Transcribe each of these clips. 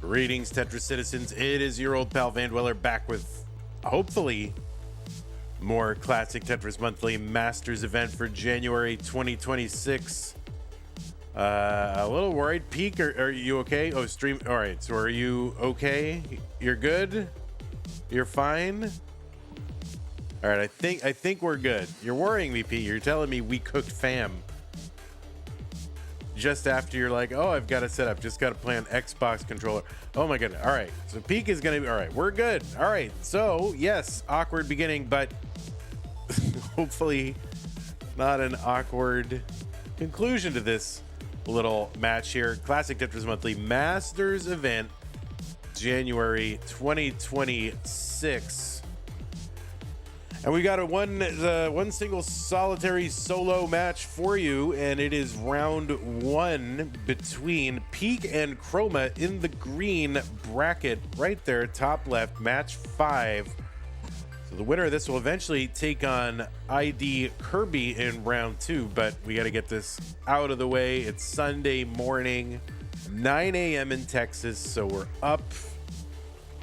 Greetings, Tetris citizens. It is your old pal Van Dweller back with hopefully more classic Tetris Monthly Masters event for January 2026. A little worried. Peak, are you okay? Oh, stream. All right. So are you okay? You're good? You're fine? All right. I think we're good. You're worrying me, Pete. You're telling me we cooked fam. Just after you're like, oh, I've got to set up. Just got to play on Xbox controller. Oh my goodness. All right. So Peak is going to be, all right. We're good. All right. So yes, awkward beginning, but hopefully not an awkward conclusion to this little match here. Classic Tetris Monthly Masters event, January 2026. And we got a one single solitary solo match for you, and it is round one between Peak and Chroma in the green bracket right there, top left, match 5. So the winner of this will eventually take on ID Kirby in round 2, but we got to get this out of the way. It's Sunday morning, 9 a.m. in Texas, so we're up.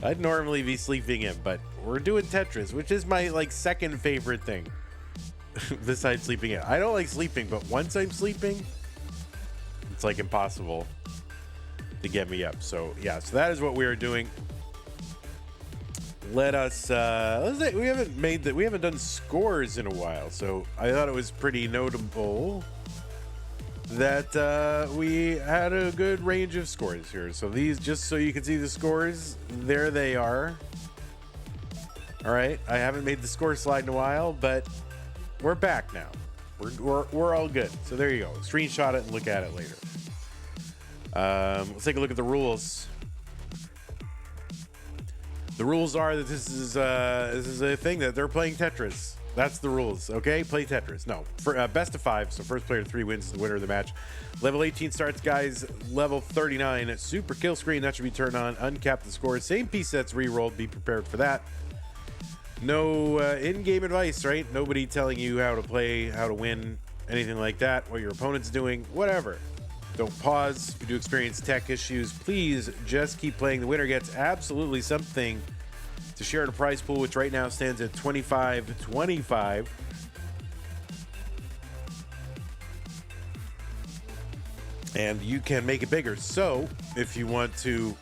I'd normally be sleeping in, but we're doing Tetris, which is my second favorite thing besides sleeping in. I don't like sleeping, but once I'm sleeping, it's impossible to get me up. So yeah, so that is what we are doing. Let us let's say we haven't done scores in a while, so I thought it was pretty notable that we had a good range of scores here. So these, just so you can see the scores, there they are. All right, I haven't made the score slide in a while, but we're back now. We're all good. So there you go. Screenshot it and look at it later. Let's take a look at the rules. The rules are that this is a thing that they're playing Tetris. That's the rules, okay? Play Tetris. No, for best of 5. So first player to 3 wins is the winner of the match. Level 18 starts, guys. Level 39, super kill screen. That should be turned on. Uncap the score. Same piece sets re-rolled. Be prepared for that. No in-game advice, right? Nobody telling you how to play, how to win, anything like that. What your opponent's doing, whatever. Don't pause. If you do experience tech issues, please just keep playing. The winner gets absolutely something to share in a prize pool, which right now stands at $25.25. And you can make it bigger. So if you want to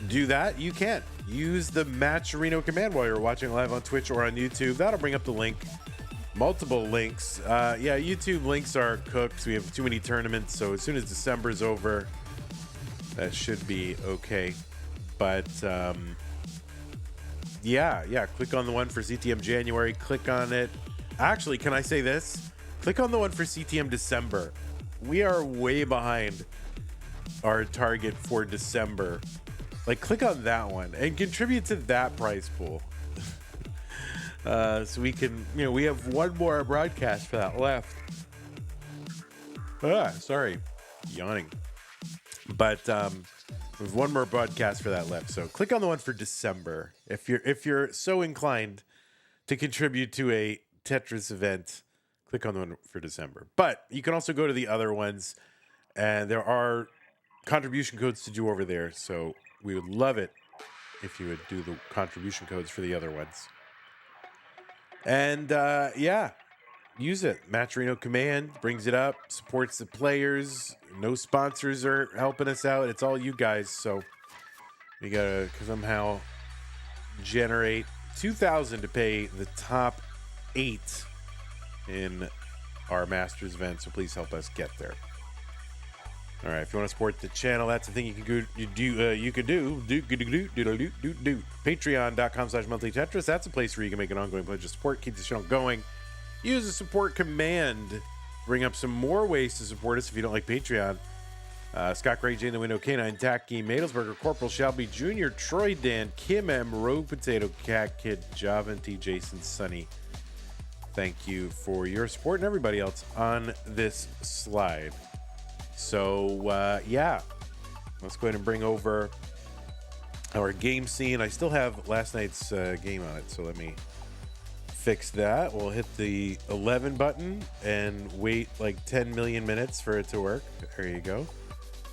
do that, you can. Use the Matcherino command while you're watching live on Twitch or on YouTube. That'll bring up the link. Multiple links. Yeah, YouTube links are cooked. We have too many tournaments. So as soon as December's over, that should be okay. But yeah, click on the one for CTM January. Click on it. Actually, can I say this? Click on the one for CTM December. We are way behind our target for December. Click on that one and contribute to that prize pool. So we can, we have one more broadcast for that left. Sorry, yawning. But there's one more broadcast for that left. So click on the one for December if you're so inclined to contribute to a Tetris event. Click on the one for December. But you can also go to the other ones, and there are contribution codes to do over there. So we would love it if you would do the contribution codes for the other ones. And yeah, use it. Matcherino command brings it up, supports the players. No sponsors are helping us out. It's all you guys. So we gotta somehow generate 2,000 to pay the top 8 in our Masters event. So please help us get there. All right, if you want to support the channel, that's the thing you can do. Patreon.com/monthly Tetris. That's a place where you can make an ongoing pledge of support, keep the channel going. Use the support command. Bring up some more ways to support us if you don't like Patreon. Scott Gray, Jane the Window, K9, Tacky, Madelsberger, Corporal Shelby Jr., Troy Dan, Kim M, Rogue Potato, Cat Kid, Javanti, Jason, Sunny. Thank you for your support and everybody else on this slide. So, yeah, let's go ahead and bring over our game scene. I still have last night's game on it, so let me fix that. We'll hit the 11 button and wait 10 million minutes for it to work. There you go.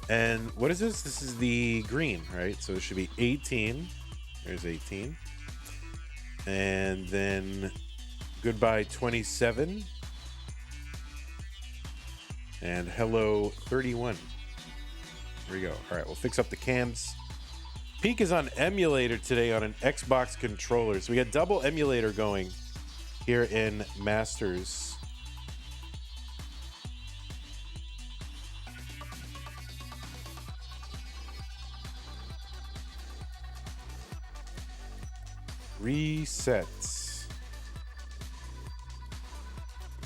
And what is this? This is the green, right? So it should be 18. There's 18. And then goodbye 27. And hello 31. There we go. All right, we'll fix up the cams. Peak is on emulator today on an Xbox controller. So we got double emulator going here in Masters. Resets.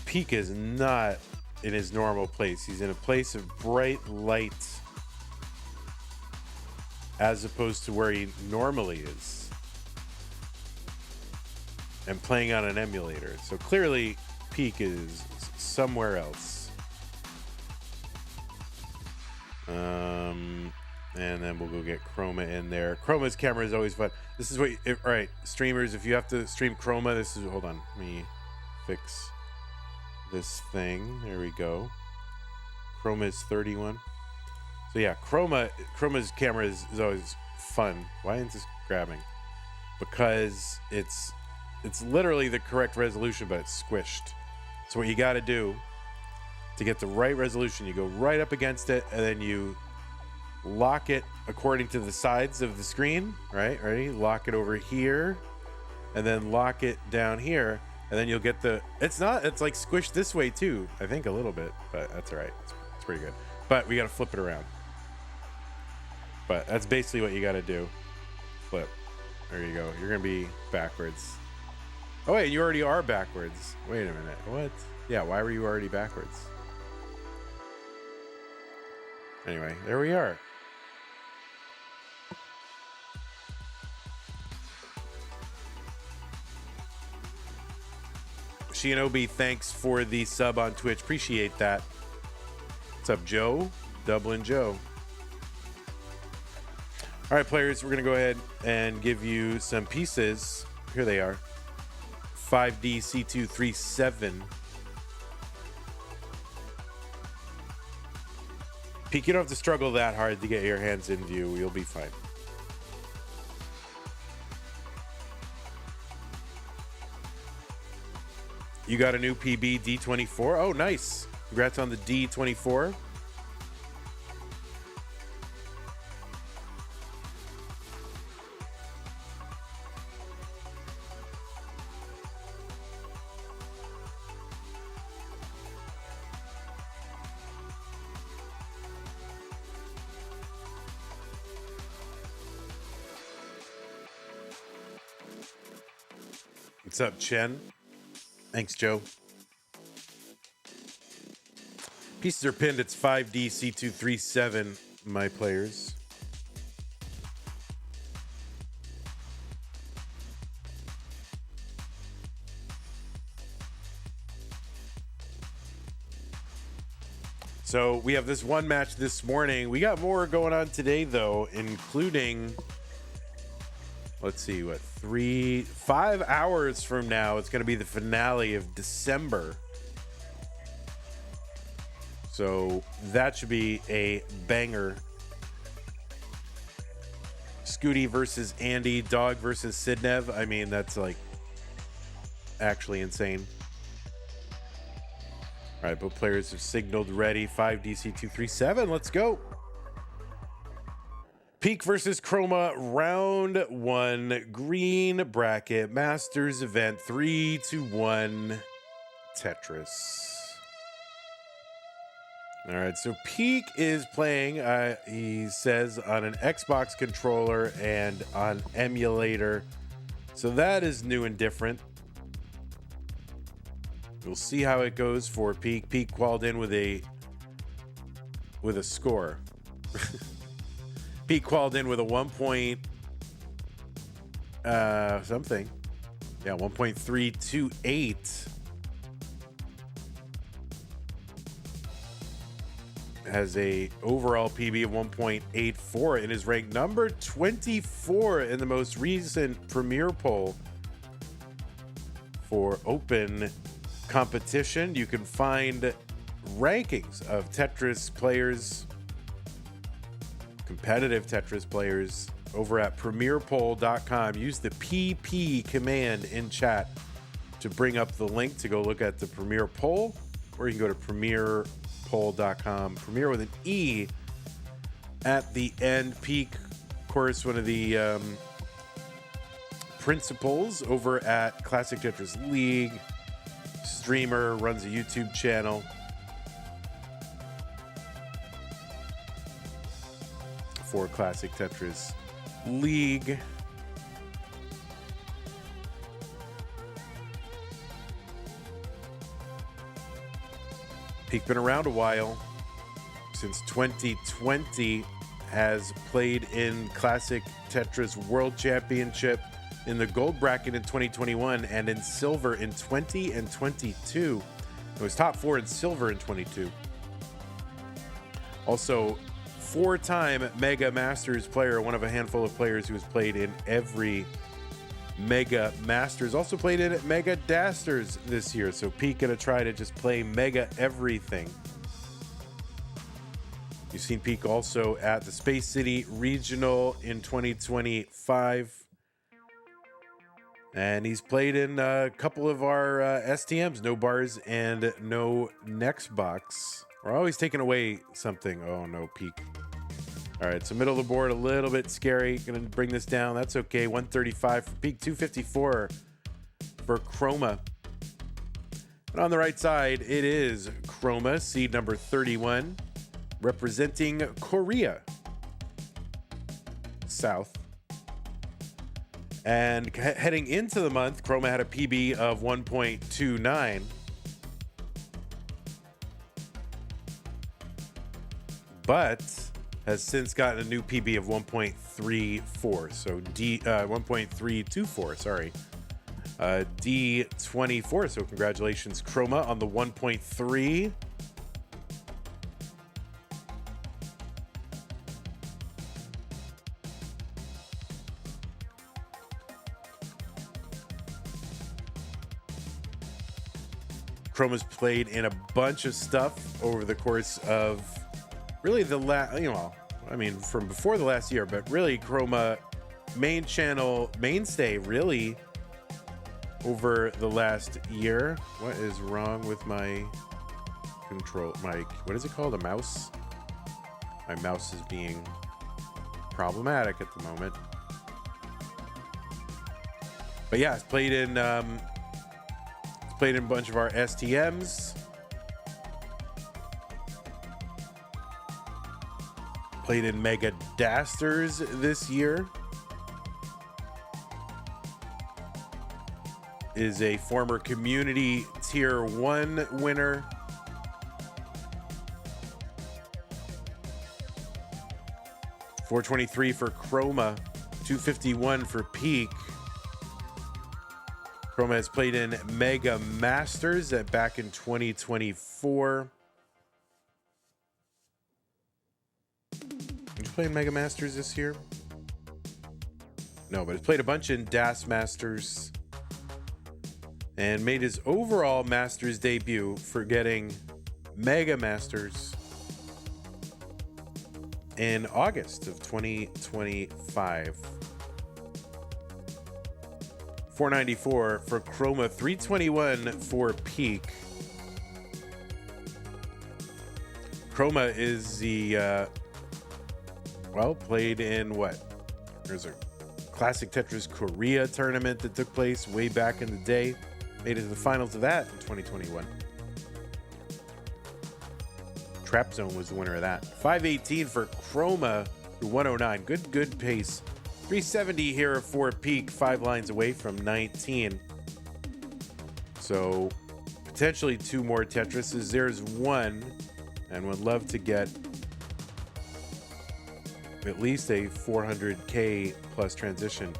Peak is not in his normal place. He's in a place of bright light as opposed to where he normally is and playing on an emulator. So clearly Peak is somewhere else. And then we'll go get Chroma in there. Chroma's camera is always fun. This is what, all right, streamers, if you have to stream Chroma, this is, hold on, let me fix this thing. There we go. Chroma is 31. So yeah, Chroma's camera is always fun. Why isn't this grabbing? Because it's literally the correct resolution, but it's squished. So what you got to do to get the right resolution, you go right up against it, and then you lock it according to the sides of the screen, right? Ready? Lock it over here, and then lock it down here, and then you'll get the, it's like squished this way too, I think a little bit, but that's all right. It's pretty good. But we got to flip it around. But that's basically what you got to do. Flip. There you go. You're going to be backwards. Oh, wait, you already are backwards. Wait a minute. What? Yeah, why were you already backwards? Anyway, there we are. Shinobi, thanks for the sub on Twitch. Appreciate that. What's up, Joe? Dublin Joe. All right, players, we're going to go ahead and give you some pieces. Here they are. 5D C237. Peak, you don't have to struggle that hard to get your hands in view. You'll be fine. You got a new PB D24. Oh, nice. Congrats on the D24. What's up, Chen? Thanks, Joe. Pieces are pinned. It's 5D C237, my players. So we have this one match this morning. We got more going on today, though, including, let's see, what, 5 hours from now, it's going to be the finale of December. So that should be a banger. Scooty versus Andy, Dog versus Sidnev. I mean, that's like actually insane. All right, both players have signaled ready. 5DC237, let's go. Peak versus Chroma, round 1, green bracket, Masters event, 3-1, Tetris. All right, so Peak is playing, he says, on an Xbox controller and on emulator. So that is new and different. We'll see how it goes for Peak. Peak qualled in with a score. Peak qualled in with a 1 point something. Yeah, 1.328. Has a overall PB of 1.84 and is ranked number 24 in the most recent Premier poll for open competition. You can find rankings of Tetris players competitive Tetris players over at premierpoll.com. Use the PP command in chat to bring up the link to go look at the Premier Poll, or you can go to premierpoll.com. Premier with an E at the end. Peak, of course, one of the principals over at Classic Tetris League. Streamer, runs a YouTube channel. For Classic Tetris League. Peak been around a while. Since 2020, has played in Classic Tetris World Championship in the gold bracket in 2021 and in silver in 20 and 22. It was top 4 in silver in 22. Also, 4-time Mega Masters player, one of a handful of players who has played in every Mega Masters. Also played in Mega Dasters this year, so Pete gonna try to just play Mega everything. You've seen Peak also at the Space City Regional in 2025. And he's played in a couple of our STMs, no bars and no next box. We're always taking away something. Oh no, Peak. All right, so middle of the board, a little bit scary. Gonna bring this down. That's okay. 135 for Peak, 254 for Chroma. And on the right side, it is Chroma, seed number 31, representing Korea. South. And heading into the month, Chroma had a PB of 1.29. But has since gotten a new PB of 1.34. So 1.324, sorry. D24. So congratulations, Chroma, on the 1.3. Chroma's played in a bunch of stuff over the course of really the last, from before the last year, but really Chroma main channel mainstay really over the last year. What is wrong with my control? What is it called? A mouse? My mouse is being problematic at the moment. But yeah, it's played in a bunch of our STMs. Played in Mega Dasters this year. Is a former community tier 1 winner. $423 for Chroma, $251 for Peak. Chroma has played in Mega Masters back in 2024. Did you play in Mega Masters this year? No, but he's played a bunch in Das Masters and made his overall Masters debut for getting Mega Masters in August of 2025. $494 for Chroma, $321 for Peak. Chroma is the played in what? There's a Classic Tetris Korea tournament that took place way back in the day. Made it to the finals of that in 2021. Trap Zone was the winner of that. 518 for Chroma, 109. Good pace. 370 here for Peak, 5 lines away from 19. So potentially 2 more Tetrises. There's 1, and would love to get at least a 400K plus transition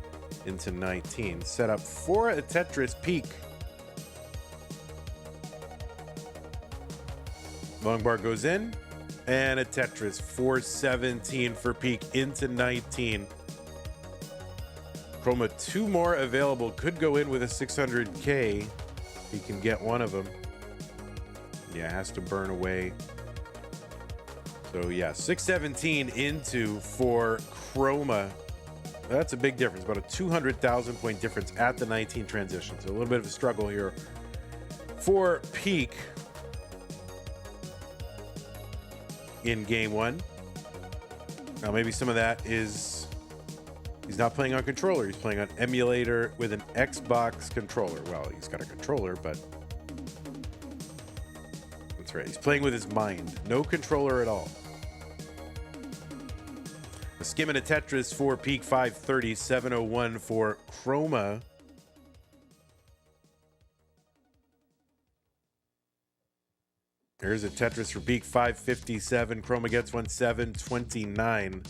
into 19. Set up for a Tetris. Peak. Long bar goes in, and a Tetris. 417 for Peak into 19. Chroma, 2 more available. Could go in with a 600K. He can get one of them. Yeah, has to burn away So yeah, 617 into for Chroma. That's a big difference, about a 200,000 point difference at the 19 transition. So a little bit of a struggle here for Pkric in game one. Now maybe some of that is he's not playing on controller. He's playing on emulator with an Xbox controller. Well, he's got a controller, but that's right. He's playing with his mind. No controller at all. A skim and a Tetris for Pkric 530, 701 for Chroma. Here's a Tetris for Pkric 557. Chroma gets one 729.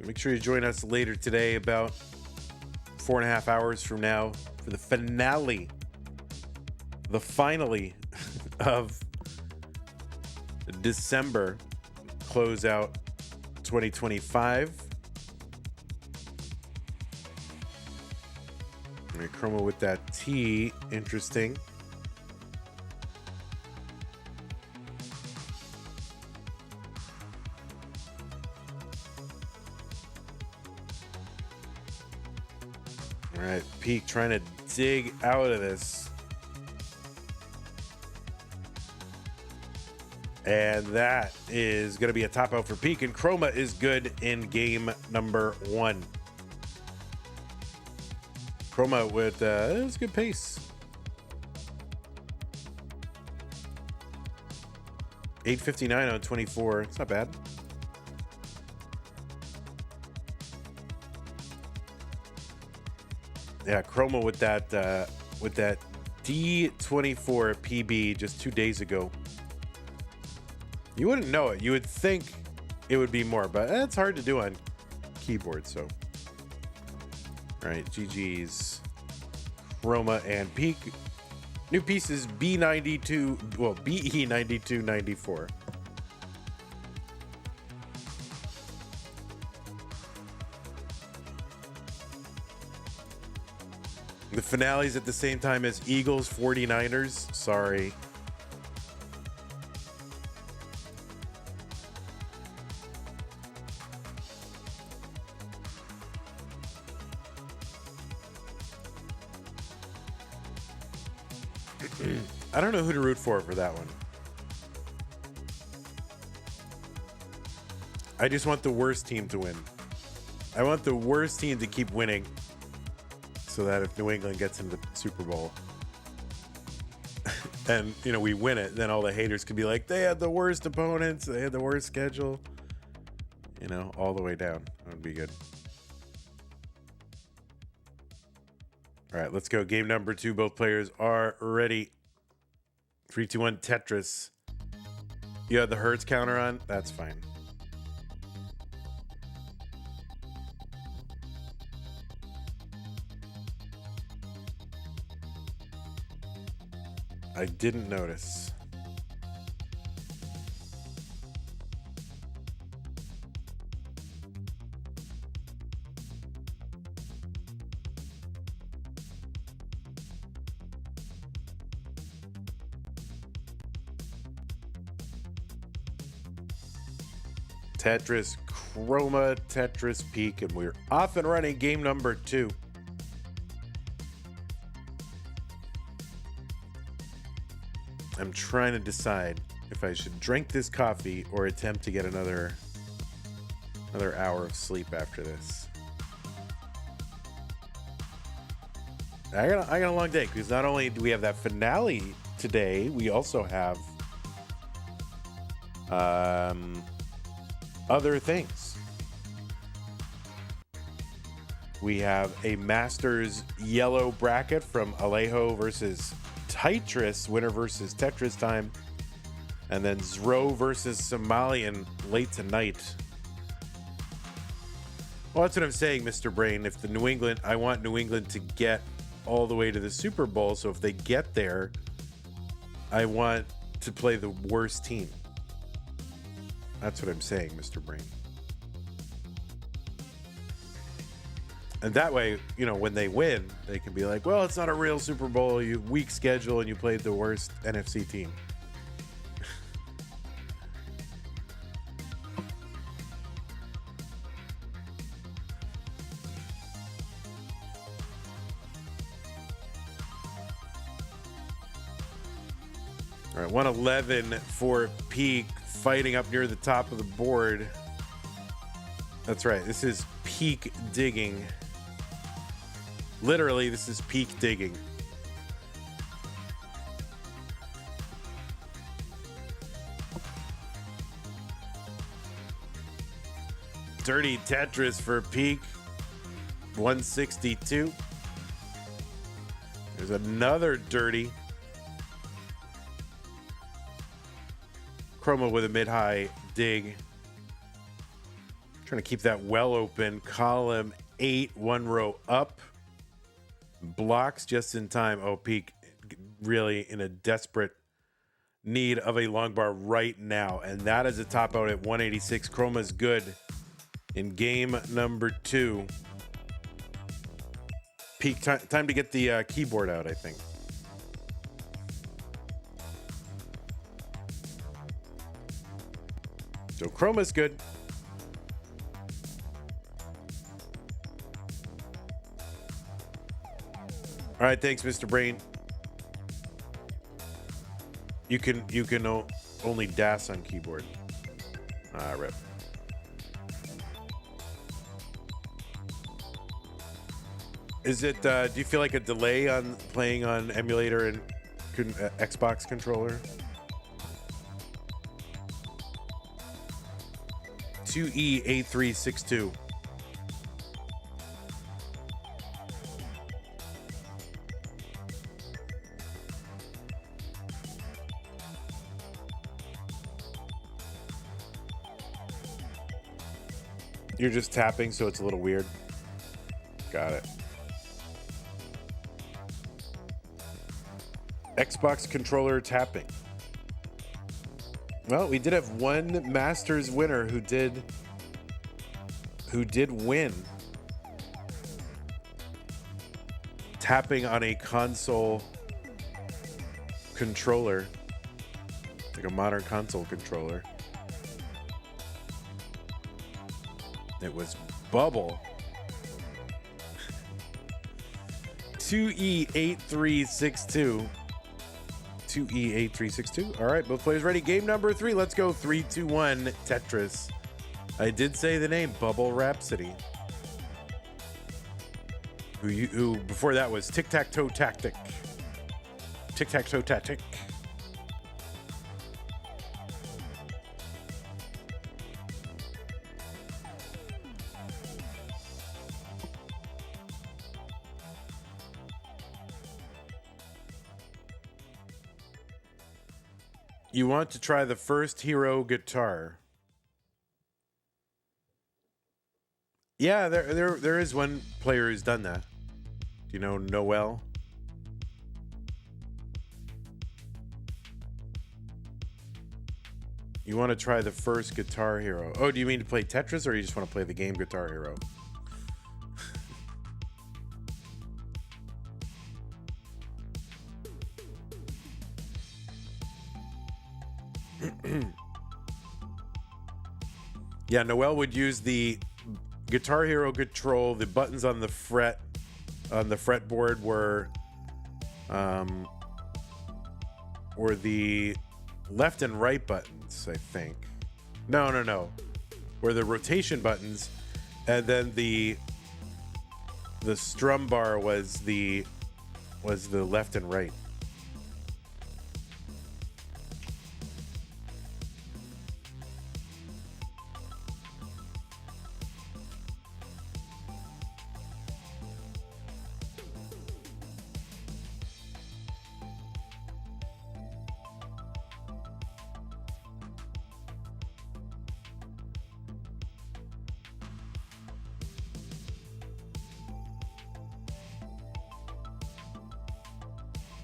Make sure you join us later today, about 4.5 hours from now, for the finale, the finale of December, close out 2025. All right, Chroma with that T, interesting. All right, Pkric trying to dig out of this. And that is going to be a top out for Pkric, and Chroma is good in game number one. Chroma with it was a good pace. 859 on 24. It's not bad. Yeah, Chroma with that D24 PB just 2 days ago. You wouldn't know it. You would think it would be more, but it's hard to do on keyboard. So, all right, GG's Chroma and Pkric. New pieces B92, well, BE9294. The finale's at the same time as Eagles 49ers. Sorry. I don't know who to root for that one. I just want the worst team to win. I want the worst team to keep winning, so that if New England gets into the Super Bowl and, you know, we win it, then all the haters could be like, they had the worst opponents, they had the worst schedule, you know, all the way down. That would be good. All right, let's go. Game number two. Both players are ready. 3, 2, 1, Tetris. You have the Hertz counter on? That's fine. I didn't notice. Tetris, Chroma, Tetris, Pkric, and we're off and running game number two. I'm trying to decide if I should drink this coffee or attempt to get another hour of sleep after this. I got a long day, because not only do we have that finale today, we also have other things. We have a Masters yellow bracket from Alejo versus Tetris, winner versus Tetris time, and then Zro versus Somalian late tonight. Well, that's what I'm saying, Mr. Brain. If the New England, I want New England to get all the way to the Super Bowl, so if they get there, I want to play the worst team. That's what I'm saying, Mr. Brain. And that way, you know, when they win, they can be like, well, it's not a real Super Bowl. You weak schedule and you played the worst NFC team. All right, 111 for Peak, fighting up near the top of the board. That's right. This is peak digging. Literally, this is peak digging. Dirty Tetris for Peak. 162. There's another dirty. Chroma with a mid-high dig. Trying to keep that well open. Column 8, one row up. Blocks just in time. Oh, Peak really in a desperate need of a long bar right now. And that is a top out at 186. Chroma's good in game number 2. Peak, time to get the keyboard out, I think. So Chroma's good. All right, thanks, Mr. Brain. You can only DAS on keyboard. Rip. Is it? Do you feel like a delay on playing on emulator and Xbox controller? 2E8362. You're just tapping, so it's a little weird. Got it. Xbox controller tapping. Well, we did have one Masters winner who did win. Tapping on a console controller. Like a modern console controller. It was Bubble. 2E8362. 2E8362. All right, both players ready. Game number 3. Let's go. 3, 2, 1. Tetris. I did say the name, Bubble Rhapsody. Who before that was Tic-Tac-Toe Tactic. Tic-Tac-Toe Tactic. You want to try the first hero guitar. Yeah, there is one player who's done that. Do you know Noel? You want to try the first Guitar Hero. Oh, do you mean to play Tetris, or you just want to play the game Guitar Hero? Yeah, Noel would use the Guitar Hero control. The buttons on the fretboard were the left and right buttons, I think. No. Were the rotation buttons, and then the strum bar was the left and right.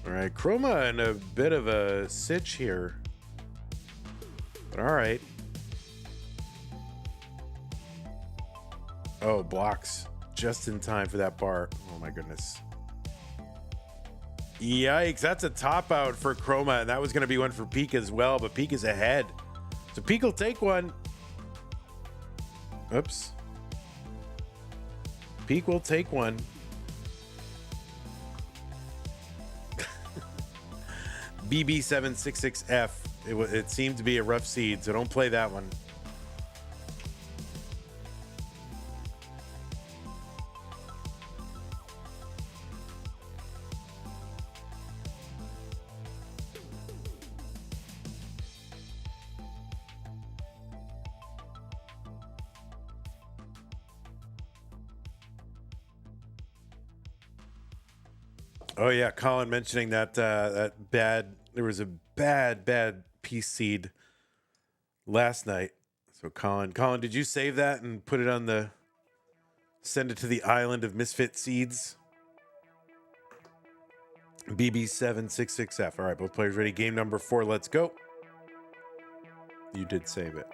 All right, Chroma in a bit of a sitch here. But all right. Oh, blocks just in time for that bar. Oh my goodness. Yikes, that's a top out for Chroma, and that was going to be one for Peak as well, but Peak is ahead. So Peak will take one. Oops. Peak will take one. BB766F. It seemed to be a rough seed, so don't play that one. Oh yeah, Colin mentioning that that bad. There was a bad piece seed last night. So Colin, did you save that and put it on the? Send it to the island of misfit seeds. BB766F. All right, both players ready. Game number 4. Let's go. You did save it.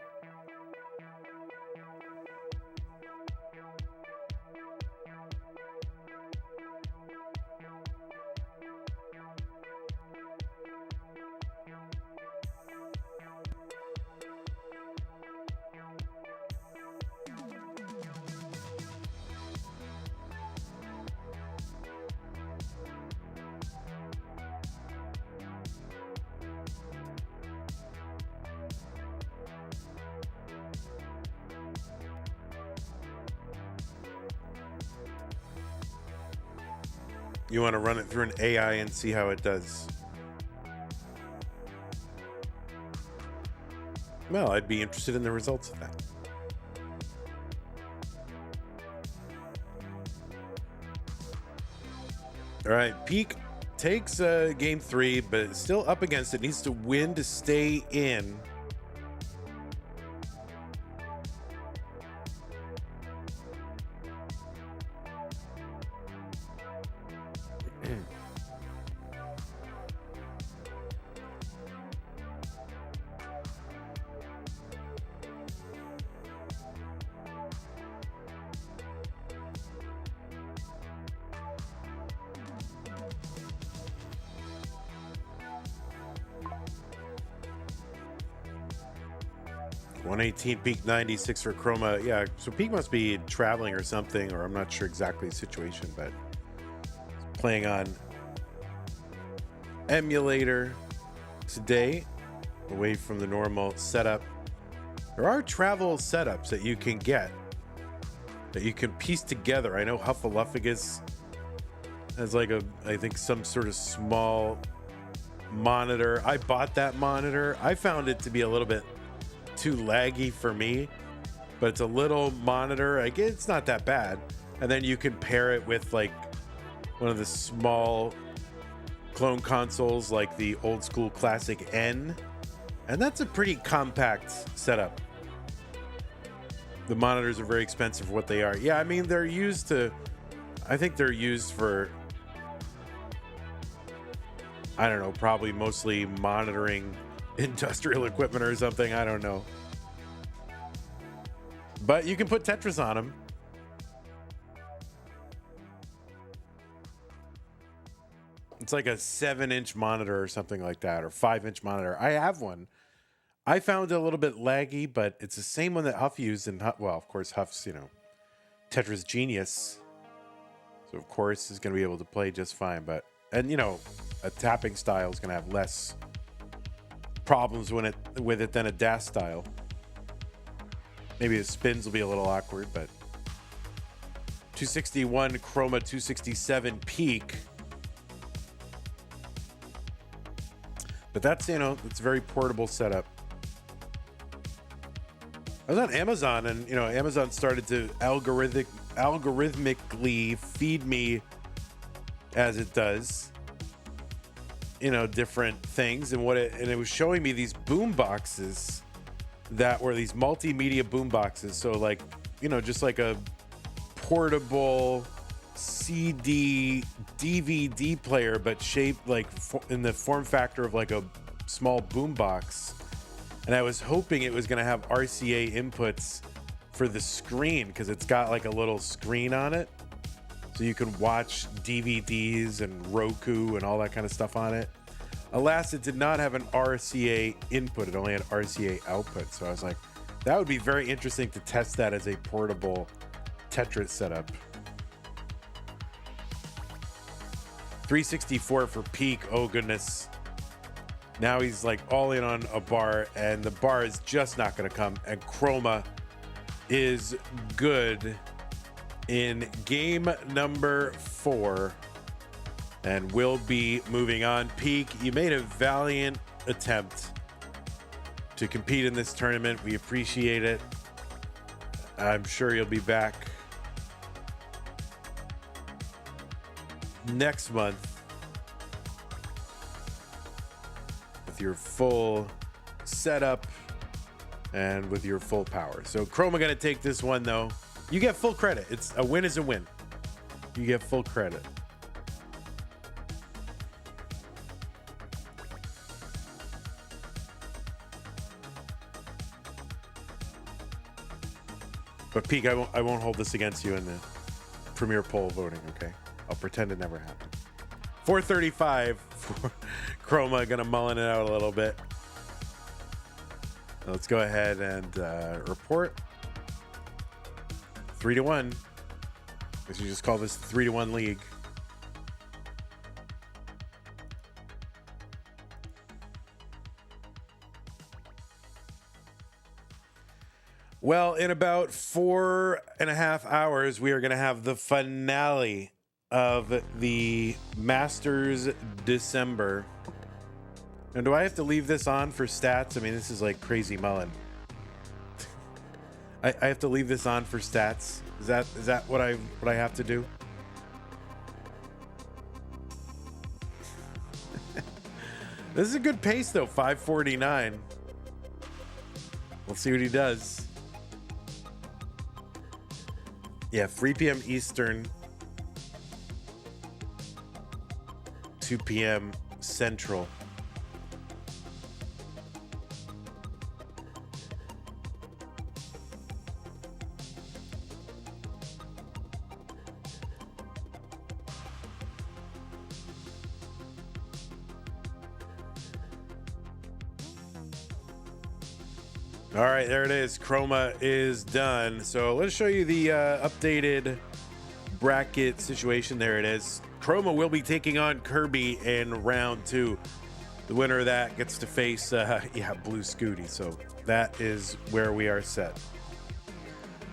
You want to run it through an AI and see how it does? Well, I'd be interested in the results of that. All right, Peak takes game 3, but it's still up against it. Needs to win to stay in. $118 Peak, 96 for Chroma. Yeah, so Peak must be traveling or something, or I'm not sure exactly the situation, but playing on emulator today, away from the normal setup. There are travel setups that you can get, that you can piece together. I know Huffaluffagus has like I think some sort of small monitor. I bought that monitor. I found it to be a little bit too laggy for me, but it's a little monitor. I guess it's not that bad. And then you can pair it with like one of the small clone consoles, like the old school classic N, and that's a pretty compact setup. The monitors are very expensive for what they are. Yeah, I mean, they're used to, I think they're used for, I don't know, probably mostly monitoring industrial equipment or something. I don't know. But you can put Tetris on them. It's like a 7-inch monitor or something like that, or 5-inch monitor. I have one. I found it a little bit laggy, but it's the same one that Huff used. And well, of course, Huff's, Tetris genius. So, of course, is going to be able to play just fine. But, and, a tapping style is going to have less problems with it than a DAS style. Maybe the spins will be a little awkward, but 261 Chroma, 267 Peak. But that's, it's a very portable setup. I was on Amazon, and Amazon started to algorithmically feed me, as it does, different things, and it was showing me these boom boxes that were these multimedia boom boxes. So like, just like a portable CD DVD player, but shaped like in the form factor of like a small boom box. And I was hoping it was going to have RCA inputs for the screen, because it's got like a little screen on it. so you can watch DVDs and Roku and all that kind of stuff on it. Alas, it did not have an RCA input. It only had RCA output. So I was like, that would be very interesting to test that as a portable Tetris setup. 364 for Peak. Oh, goodness. Now he's like all in on a bar, and the bar is just not going to come. And Chroma is good in game number 4 and will be moving on. Peak, you made a valiant attempt to compete in this tournament. We appreciate it. I'm sure you'll be back next month with your full setup and with your full power. So Chroma gonna take this one though. You get full credit. It's a win is a win. You get full credit. But Peak, I won't hold this against you in the Premier poll voting, okay? I'll pretend it never happened. 435 for Chroma, gonna mullen it out a little bit. Let's go ahead and report. 3-1. I should just call this 3-1 league. Well, in about 4.5 hours, we are going to have the finale of the Masters December. And do I have to leave this on for stats? I mean, this is like crazy mullen. I have to leave this on for stats. Is that what I have to do? This is a good pace though, 549. We'll see what he does. Yeah, 3 p.m. Eastern, 2 p.m. Central. All right, there it is. Chroma is done. So let's show you the updated bracket situation. There it is. Chroma will be taking on Kirby in round 2. The winner of that gets to face, Blue Scooty. So that is where we are set.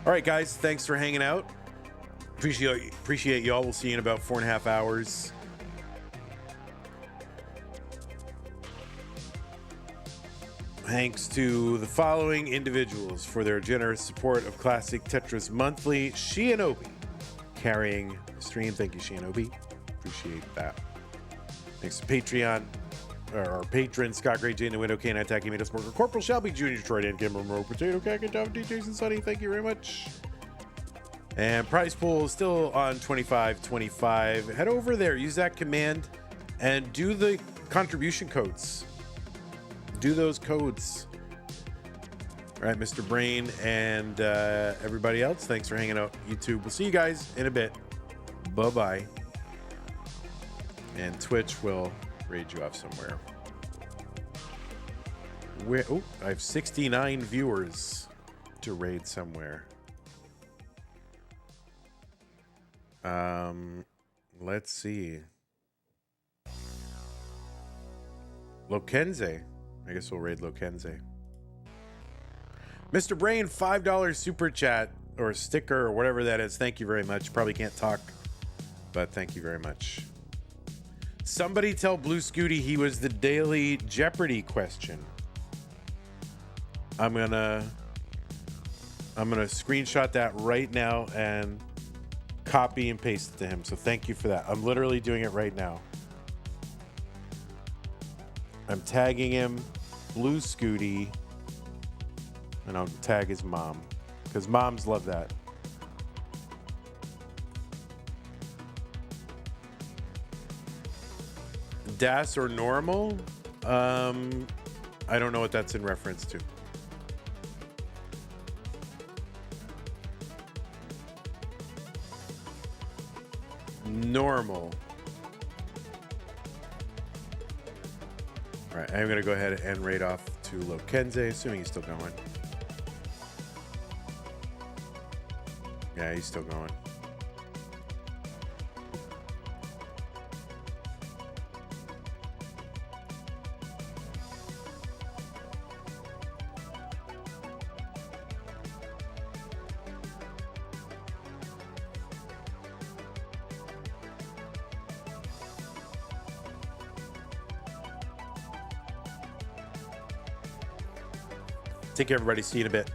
All right, guys, thanks for hanging out. Appreciate y'all. We'll see you in about 4.5 hours. Thanks to the following individuals for their generous support of Classic Tetris Monthly. Shianobi carrying the stream. Thank you, Shianobi. Appreciate that. Thanks to Patreon, or our patron, Scott Gray, Jane, the Window, K9, Tacky, Metas, Morgan, Corporal Shelby, Junior, Detroit, and Kimber, Monroe, Potato, Cack, Tom, D, Jason, Sunny. Thank you very much. And prize pool is still on 25.25. Head over there, use that command, and do the contribution codes. Do those codes. All right, Mr. Brain and everybody else, thanks for hanging out, YouTube. We'll see you guys in a bit. Bye-bye. And Twitch will raid you off somewhere. I have 69 viewers to raid somewhere. Let's see. Lokenze. I guess we'll raid Lokenze. Mr. Brain, $5 super chat or sticker or whatever that is. Thank you very much. Probably can't talk, but thank you very much. Somebody tell Blue Scooty he was the Daily Jeopardy question. I'm gonna screenshot that right now and copy and paste it to him. So thank you for that. I'm literally doing it right now. I'm tagging him, Blue Scooty, and I'll tag his mom, because moms love that. DAS or normal? I don't know what that's in reference to. normal. All right, I'm going to go ahead and end right off to Lokenze, assuming he's still going. Yeah, he's still going. Take care, everybody. See you in a bit.